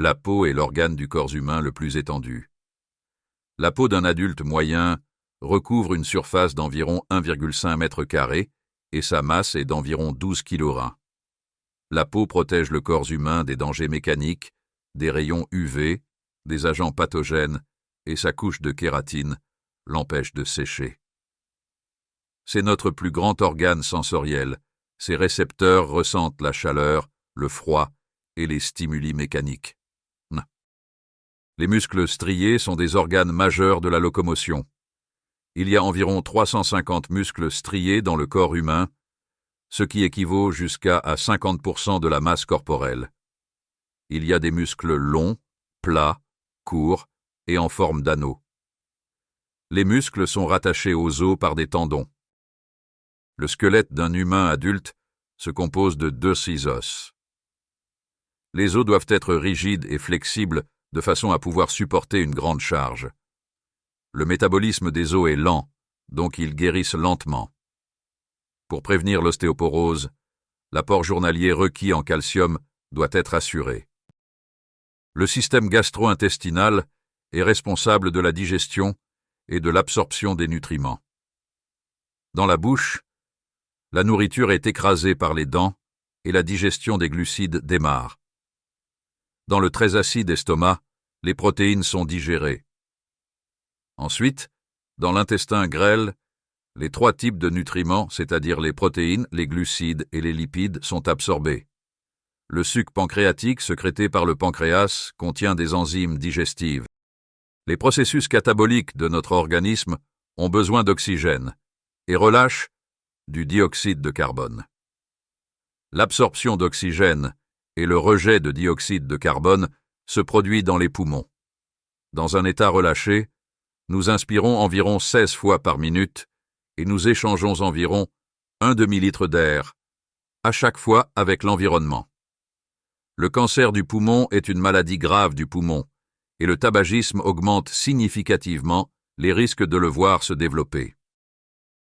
La peau est l'organe du corps humain le plus étendu. La peau d'un adulte moyen recouvre une surface d'environ 1,5 m² et sa masse est d'environ 12 kg. La peau protège le corps humain des dangers mécaniques, des rayons UV, des agents pathogènes et sa couche de kératine l'empêche de sécher. C'est notre plus grand organe sensoriel. Ses récepteurs ressentent la chaleur, le froid et les stimuli mécaniques. Les muscles striés sont des organes majeurs de la locomotion. Il y a environ 350 muscles striés dans le corps humain, ce qui équivaut jusqu'à 50% de la masse corporelle. Il y a des muscles longs, plats, courts et en forme d'anneau. Les muscles sont rattachés aux os par des tendons. Le squelette d'un humain adulte se compose de 2 os. Les os doivent être rigides et flexibles de façon à pouvoir supporter une grande charge. Le métabolisme des os est lent, donc ils guérissent lentement. Pour prévenir l'ostéoporose, l'apport journalier requis en calcium doit être assuré. Le système gastro-intestinal est responsable de la digestion et de l'absorption des nutriments. Dans la bouche, la nourriture est écrasée par les dents et la digestion des glucides démarre. Dans le très acide estomac, les protéines sont digérées. Ensuite, dans l'intestin grêle, les 3 types de nutriments, c'est-à-dire les protéines, les glucides et les lipides, sont absorbés. Le suc pancréatique, sécrété par le pancréas, contient des enzymes digestives. Les processus cataboliques de notre organisme ont besoin d'oxygène et relâchent du dioxyde de carbone. L'absorption d'oxygène et le rejet de dioxyde de carbone se produit dans les poumons. Dans un état relâché, nous inspirons environ 16 fois par minute et nous échangeons environ 1 demi-litre d'air, à chaque fois avec l'environnement. Le cancer du poumon est une maladie grave du poumon et le tabagisme augmente significativement les risques de le voir se développer.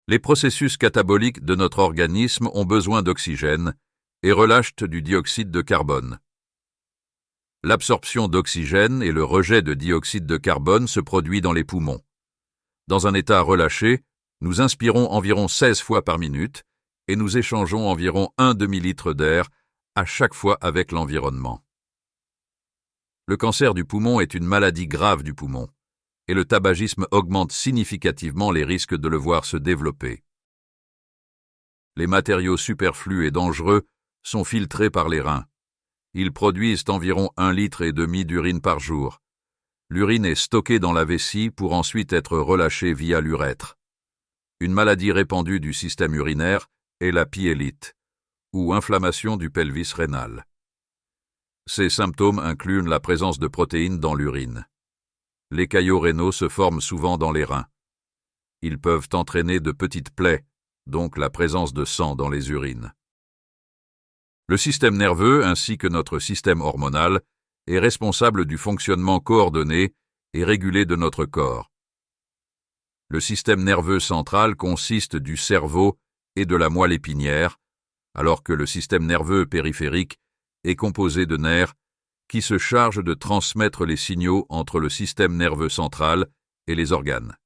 Les processus cataboliques de notre organisme ont besoin d'oxygène et relâchent du dioxyde de carbone. L'absorption d'oxygène et le rejet de dioxyde de carbone se produit dans les poumons. Dans un état relâché, nous inspirons environ 16 fois par minute et nous échangeons environ 1 demi-litre d'air à chaque fois avec l'environnement. Le cancer du poumon est une maladie grave du poumon et le tabagisme augmente significativement les risques de le voir se développer. Les matériaux superflus et dangereux sont filtrés par les reins. Ils produisent environ 1,5 litre d'urine par jour. L'urine est stockée dans la vessie pour ensuite être relâchée via l'urètre. Une maladie répandue du système urinaire est la pyélite, ou inflammation du pelvis rénal. Ces symptômes incluent la présence de protéines dans l'urine. Les caillots rénaux se forment souvent dans les reins. Ils peuvent entraîner de petites plaies, donc la présence de sang dans les urines. Le système nerveux ainsi que notre système hormonal est responsable du fonctionnement coordonné et régulé de notre corps. Le système nerveux central consiste du cerveau et de la moelle épinière, alors que le système nerveux périphérique est composé de nerfs qui se chargent de transmettre les signaux entre le système nerveux central et les organes.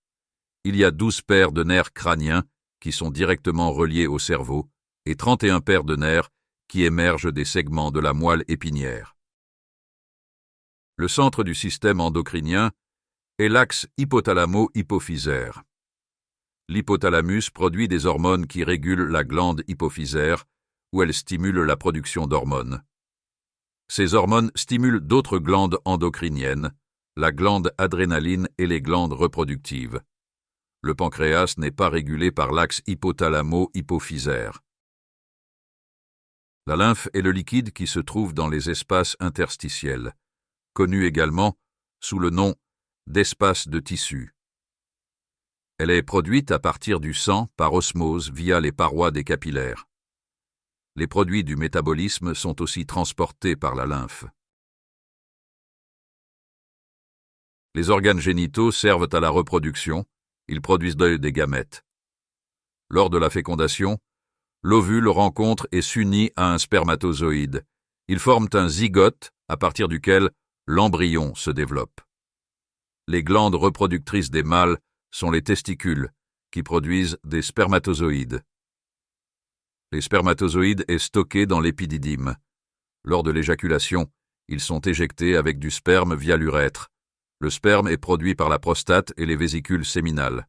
Il y a 12 paires de nerfs crâniens qui sont directement reliés au cerveau et 31 paires de nerfs qui émergent des segments de la moelle épinière. Le centre du système endocrinien est l'axe hypothalamo-hypophysaire. L'hypothalamus produit des hormones qui régulent la glande hypophysaire, où elle stimule la production d'hormones. Ces hormones stimulent d'autres glandes endocriniennes, la glande adrénaline et les glandes reproductives. Le pancréas n'est pas régulé par l'axe hypothalamo-hypophysaire. La lymphe est le liquide qui se trouve dans les espaces interstitiels, connu également sous le nom d'espace de tissu. Elle est produite à partir du sang par osmose via les parois des capillaires. Les produits du métabolisme sont aussi transportés par la lymphe. Les organes génitaux servent à la reproduction, ils produisent des gamètes. Lors de la fécondation, l'ovule rencontre et s'unit à un spermatozoïde. Ils forment un zygote à partir duquel l'embryon se développe. Les glandes reproductrices des mâles sont les testicules, qui produisent des spermatozoïdes. Les spermatozoïdes est stocké dans l'épididyme. Lors de l'éjaculation, ils sont éjectés avec du sperme via l'urètre. Le sperme est produit par la prostate et les vésicules séminales.